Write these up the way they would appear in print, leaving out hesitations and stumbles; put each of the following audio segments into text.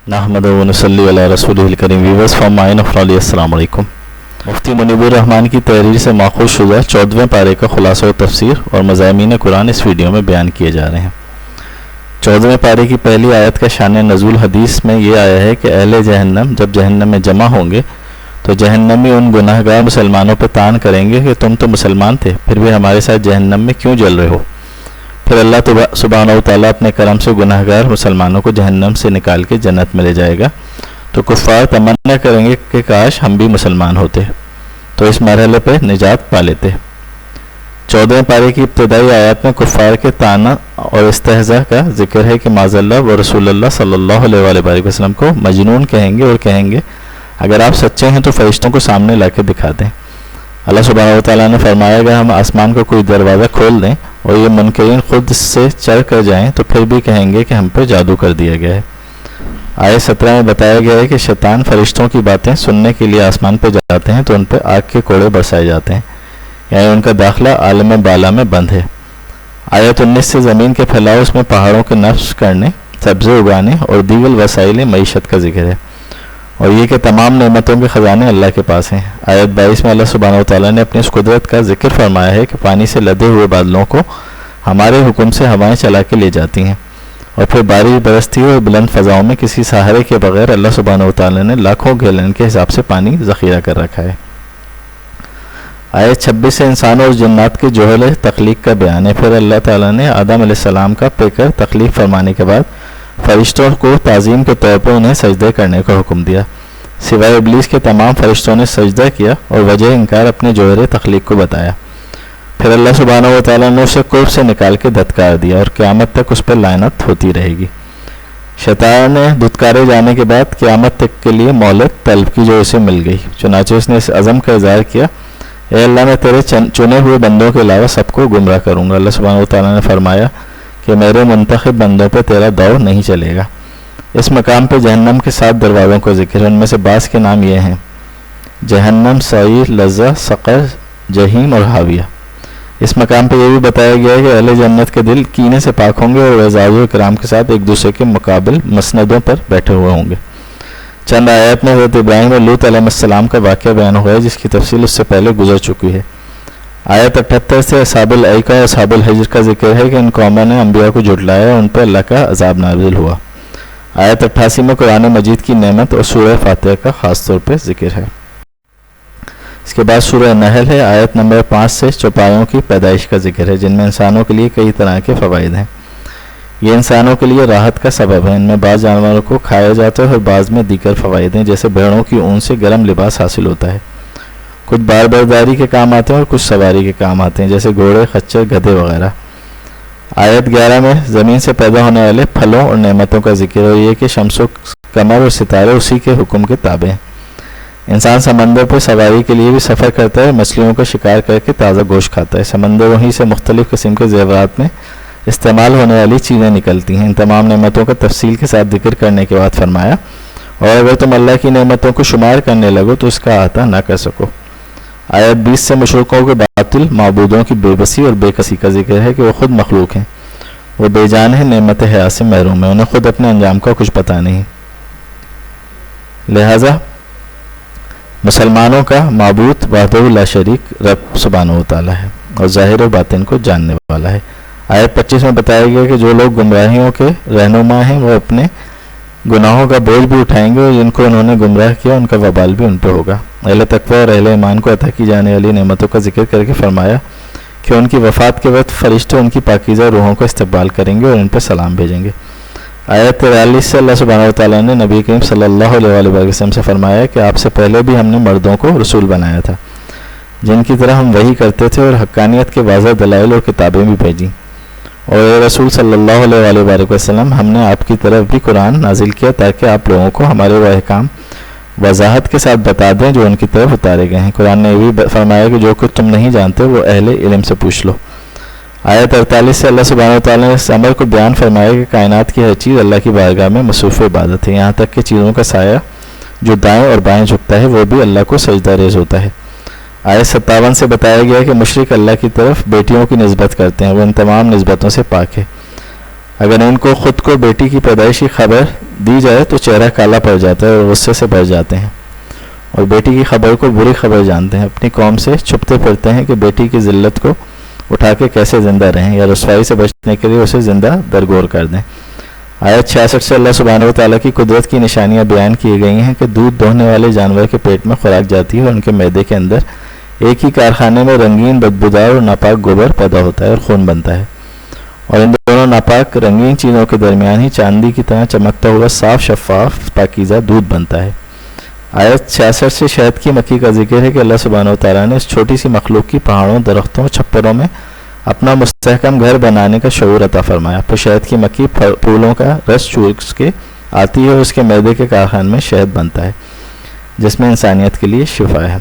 नहमदु व नसल्ली अला रसूलिल करीम। Viewers from mine of knowledge, अस्सलाम वालेकुम। मुफ्ती मुनीबुर रहमान की तहरीर से माखूज़ शुदा 14वें पारे का खुलासा व तफसीर और मज़ामीन कुरान इस वीडियो में बयान किए जा रहे हैं। 14वें पारे की पहली आयत का शान नज़ूल हदीस में ये आया है कि अहले जहन्नम जब जहन्नम में जमा होंगे तो जहन्नमी उन गुनाहगार मुसलमानों पर तान करेंगे कि तुम तो मुसलमान थे, फिर भी हमारे साथ जहन्नम में क्यों जल रहे हो। फिर अल्लाह सुब्हानहू व तआला अपने करम से गुनाहगार मुसलमानों को जहन्नम से निकाल के जन्नत में ले जाएगा, तो कुफ़ार तमन्ना करेंगे कि काश हम भी मुसलमान होते तो इस मरहले पर निजात पा लेते। 14वें पारे की इब्तदाई आयत में कुफ़ार के ताना और इस्तेहज़ा का जिक्र है कि माज़ल्लाह व रसूलुल्लाह सल्लल्लाहु अलैहि वसल्लम को मजनून कहेंगे और कहेंगे अगर आप सच्चे हैं तो फरिश्तों को सामने ला के दिखा दें। अल्लाह सुब्हानहू व तआला ने फरमाया कि हम आसमान का कोई दरवाज़ा खोल दें और ये मुनकरीन खुद से चढ़ कर जाएं तो फिर भी कहेंगे कि हम पर जादू कर दिया गया है। आयत 17 में बताया गया है कि शैतान फरिश्तों की बातें सुनने के लिए आसमान पर जाते हैं तो उन पर आग के कोड़े बरसाए जाते हैं, यानी उनका दाखिला आलम बाला में बंद है। आयत 19 से ज़मीन के फैलाव उसमें पहाड़ों के नफ्स करने, सब्ज़े उगाने और दीगर वसाइल मईशत का जिक्र है, और ये कि तमाम नेमतों के ख़जाने अल्लाह के पास हैं। आयत 22 में अल्लाह सुब्हानहू व तआला ने अपनी उस कुदरत का जिक्र फरमाया है कि पानी से लदे हुए बादलों को हमारे हुक्म से हवाएं चला के ले जाती हैं और फिर बारिश बरसती है और बुलंद फ़ज़ाओं में किसी सहारे के बगैर अल्लाह सुब्हानहू व तआला ने लाखों गैलन के हिसाब से पानी ज़ख़ीरा कर रखा है। आयत 26 से इंसान और जन्नात के जोहल तख्लीक का बयान है। फिर अल्लाह ताला ने आदम अलैहिस्सलाम का पेकर तख्लीक फरमाने के बाद फरिश्तों को ताज़ीम के तौर पर उन्हें सजदे करने का हुक्म दिया। सिवाय इब्लीस के तमाम फरिश्तों ने सजदा किया और वजह इनकार अपने जोहर तख्लीक को बताया। फिर अल्लाह सुब्हानहू व तआला ने उसे कुर्ब से निकाल के धत्कार दिया और क़यामत तक उस पर लानत होती रहेगी। शैतान ने धुतकारे जाने के बाद क़यामत तक के लिए मोहलत तलब की जो उसे मिल गई। चुनांचे उसने इस अज़म का इज़हार किया, ए अल्लाह मैं तेरे चुने हुए बंदों के अलावा सबको गुमराह करूँगा। अल्लाह सुब्हानहू व तआला ने फरमाया कि मेरे मुंतखब बंदों पर तेरा दौर नहीं चलेगा। इस मकाम पर जहन्नम के 7 दरवाज़ों का जिक्र है। उनमें से बास के नाम ये हैं जहन्नम, सईर, लज़्ज़ा, सक़र, जहीम और हाविया। इस मकाम पर यह भी बताया गया है कि अहले जन्नत के दिल कीने से पाक होंगे और एज़ाज़ इकराम के साथ एक दूसरे के मुकाबिल मसनदों पर बैठे हुए होंगे। चंद आयत में हज़रत इब्राहीम और लूत अलैहिस्सलाम का वाक़या बयान हुआ है जिसकी तफसील उससे पहले गुजर चुकी है। आयत 78 से असहाबुल ऐका और असहाबुल हिज्र का जिक्र है कि इन कौमों ने अंबिया को झुटलाया और उन पर अल्लाह का अज़ाब नाज़िल हुआ। आयत 88 में कुरान मजीद की नेमत और सूरह फातिहा का ख़ास तौर पर जिक्र है। इसके बाद सूरह नहल है। आयत नंबर 5 से चौपायों की पैदाइश का जिक्र है जिनमें इंसानों के लिए कई तरह के फ़वाइद हैं। ये इंसानों के लिए राहत का सबब है। इनमें बाज़ जानवरों को खाया जाता है और बाज़ में दीगर फ़वाइद हैं, जैसे भेड़ों की ऊन से गर्म लिबास हासिल होता है। कुछ बार बर्दारी के काम आते हैं और कुछ सवारी के काम आते हैं, जैसे घोड़े, खच्चर, गधे वगैरह। आयत 11 में ज़मीन से पैदा होने वाले फलों और नेमतों का जिक्र है। ये कि शम्स कमर और सितारे उसी के हुक्म के ताबे हैं। इंसान समंदर पर सवारी के लिए भी सफ़र करता है, मछलियों का शिकार करके ताज़ा गोश्त खाता है। समंदरों ही से मुख्तलिफ़ किस्म के ज़ेवरात में इस्तेमाल होने वाली चीज़ें निकलती हैं। इन तमाम नेमतों का तफसील के साथ जिक्र करने के बाद फरमाया, और अगर तुम अल्लाह की नेमतों को शुमार करने लगो तो इसका अहाता न कर सको। आयत 20 से मुशरिकों के बातिल माबूदों की बेबसी और बेकसी का जिक्र है कि वो खुद मखलूक हैं, वो बेजान है, नेमत हयात से महरूम है, उन्हें खुद अपने अंजाम का कुछ पता नहीं। लिहाजा मुसलमानों का माबूद वहदहू ला शरीक रब सुब्हानहू व तआला है और ज़ाहिर और बातिन को जानने वाला है। आयत 25 में बताया गया कि जो लोग गुमराहियों के रहनुमा हैं वो अपने गुनाहों का बोझ भी उठाएंगे और जिनको उन्होंने गुमराह किया उनका वबाल भी उन पर होगा। अहले तक़वा और अहले ईमान को अता की जाने वाली नेमतों का जिक्र करके फरमाया कि उनकी वफ़ात के वक्त फरिश्ते उनकी पाकीज़ा रूहों को इस्तकबाल करेंगे और इन पर सलाम भेजेंगे। आयत 43 से अल्लाह सुब्हानहू व तआला ने नबी करीम सल्लल्लाहु अलैहि वसल्लम से फरमाया कि आपसे पहले भी हमने मर्दों को रसूल बनाया था जिनकी तरह हम वही करते थे और हक्कानियत के वाज़ह दलाइल और किताबें भी भेजी, और रसूल सल्लल्लाहु अलैहि वसल्लम हमने आपकी तरफ भी कुरान नाजिल किया ताकि आप लोगों को हमारे वह अहकाम वजाहत के साथ बता दें जो उनकी तरफ उतारे गए हैं। कुरान ने भी फरमाया कि जो कुछ तुम नहीं जानते वो अहले इल्म से पूछ लो। आयत 48 से अल्लाह सुब्हानहू व तआला ने इस अमर को बयान फरमाया कि कायनात की हर चीज़ अल्लाह की बारगाह में मसरूफ़ इबादत है, यहाँ तक कि चीज़ों का साया जो दाएँ और बाएँ झुकता है वो भी अल्लाह को सजदा रेज़ होता है। आयत 57 से बताया गया कि मुशरिक अल्लाह की तरफ बेटियों की निस्बत करते हैं, वो इन तमाम निस्बतों से पाक है। اگر ان کو خود کو بیٹی کی پیدائش کی خبر دی جائے تو چہرہ کالا پڑ جاتا ہے اور غصے سے بھر جاتے ہیں اور بیٹی کی خبر کو بری خبر جانتے ہیں. اپنی قوم سے چھپتے پھرتے ہیں کہ بیٹی کی ذلت کو اٹھا کے کیسے زندہ رہیں یا رسوائی سے بچنے کے لیے اسے زندہ درگور کر دیں. آیت 66 سے اللہ سبحانہ و تعالیٰ کی قدرت کی نشانیاں بیان کی گئی ہیں کہ دودھ دوہنے والے جانور کے پیٹ میں خوراک جاتی ہے اور ان کے معدے کے اندر ایک ہی کارخانے میں رنگین بدبودار اور ناپاک گوبر پیدا ہوتا ہے اور خون بنتا ہے اور ان دونوں ناپاک رنگین چیزوں کے درمیان ہی چاندی کی طرح چمکتا ہوا صاف شفاف پاکیزہ دودھ بنتا ہے. آیت 66 سے شہد کی مکھی کا ذکر ہے کہ اللہ سبحانہ و تعالیٰ نے اس چھوٹی سی مخلوق کی پہاڑوں درختوں چھپروں میں اپنا مستحکم گھر بنانے کا شعور عطا فرمایا. پھر شہد کی مکھی پھولوں کا رس چوس کے آتی ہے اور اس کے معدے کے کارخانے میں شہد بنتا ہے جس میں انسانیت کے لیے شفا ہے.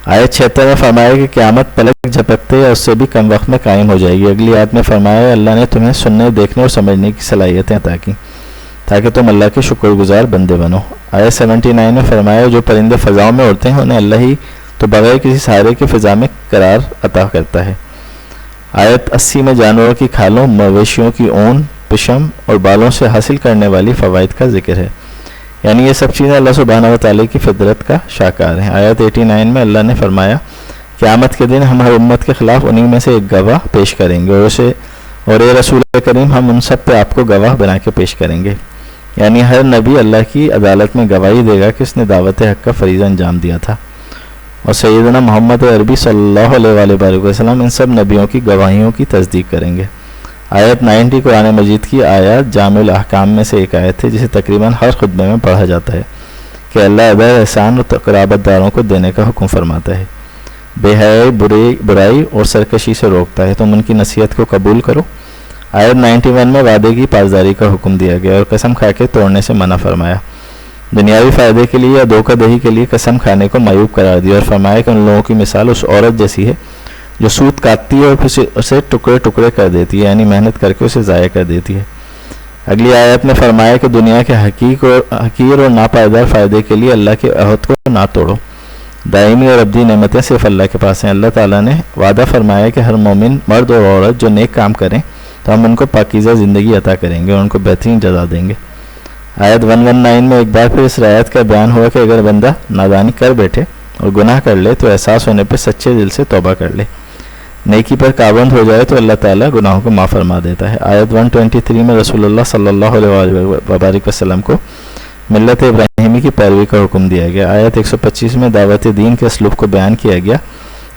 آیت 76 میں فرمایا کہ قیامت پلک جھپکتے یا اس سے بھی کم وقت میں قائم ہو جائے گی. اگلی آیت میں فرمایا اللہ نے تمہیں سننے دیکھنے اور سمجھنے کی صلاحیتیں عطا کی تاکہ تم اللہ کے شکر گزار بندے بنو. آیت 79 میں فرمایا جو پرندے فضاؤں میں اڑتے ہیں انہیں اللہ ہی تو بغیر کسی سہارے کے فضا میں قرار عطا کرتا ہے. آیت 80 میں جانوروں کی کھالوں مویشیوں کی اون پشم اور بالوں سے حاصل کرنے والی فوائد کا ذکر ہے. یعنی یہ سب چیزیں اللہ سبحانہ و تعالیٰ کی فطرت کا شاکار ہیں. آیت 89 میں اللہ نے فرمایا قیامت کے دن ہم ہر امت کے خلاف انہی میں سے ایک گواہ پیش کریں گے اور اے رسول کریم ہم ان سب پہ آپ کو گواہ بنا کے پیش کریں گے. یعنی ہر نبی اللہ کی عدالت میں گواہی دے گا کہ اس نے دعوت حق کا فریضہ انجام دیا تھا اور سیدنا محمد عربی صلی اللہ علیہ وآلہ وسلم ان سب نبیوں کی گواہیوں کی تصدیق کریں گے. آیت 90 قرآن مجید کی آیات جامع الاحکام میں سے ایک آیت ہے جسے تقریباً ہر خطبے میں پڑھا جاتا ہے کہ اللہ ادا احسان اور قرابت داروں کو دینے کا حکم فرماتا ہے, بے حیائی برائی اور سرکشی سے روکتا ہے, تم ان کی نصیحت کو قبول کرو. آیت 91 میں وعدے کی پاسداری کا حکم دیا گیا اور قسم کھا کے توڑنے سے منع فرمایا. دنیاوی فائدے کے لیے یا دھوکہ دہی کے لیے قسم کھانے کو معیوب قرار دیا اور فرمایا کہ ان لوگوں کی مثال اس عورت جیسی ہے جو سود کاٹتی ہے اور پھر اسے ٹکڑے ٹکڑے کر دیتی ہے, یعنی محنت کر کے اسے ضائع کر دیتی ہے. اگلی آیت میں فرمایا کہ دنیا کے حقیر اور ناپائیدار فائدے کے لیے اللہ کے عہد کو نہ توڑو. دائمی اور ابدی نعمتیں صرف اللہ کے پاس ہیں. اللہ تعالیٰ نے وعدہ فرمایا کہ ہر مومن مرد اور عورت جو نیک کام کریں تو ہم ان کو پاکیزہ زندگی عطا کریں گے اور ان کو بہترین جزا دیں گے. آیت 119 میں ایک بار پھر اس رعایت کا بیان ہوا کہ اگر بندہ نادانی کر بیٹھے اور گناہ کر لے تو احساس ہونے پہ سچے دل سے توبہ کر لے, نیکی پر پابند ہو جائے تو اللہ تعالیٰ گناہوں کو معاف فرما دیتا ہے. آیت 123 میں رسول اللہ صلی اللہ علیہ وآلہ وسلم کو ملت ابراہیمی کی پیروی کا حکم دیا گیا. آیت 125 میں دعوت دین کے اسلوب کو بیان کیا گیا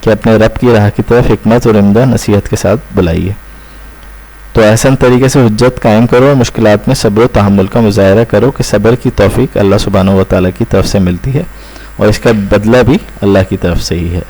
کہ اپنے رب کی راہ کی طرف حکمت اور عمدہ نصیحت کے ساتھ بلائیے. تو احسن طریقے سے حجت قائم کرو اور مشکلات میں صبر و تحمل کا مظاہرہ کرو کہ صبر کی توفیق اللہ سبحانہ و تعالیٰ کی طرف سے ملتی ہے اور اس کا بدلہ بھی اللہ کی طرف سے ہی ہے.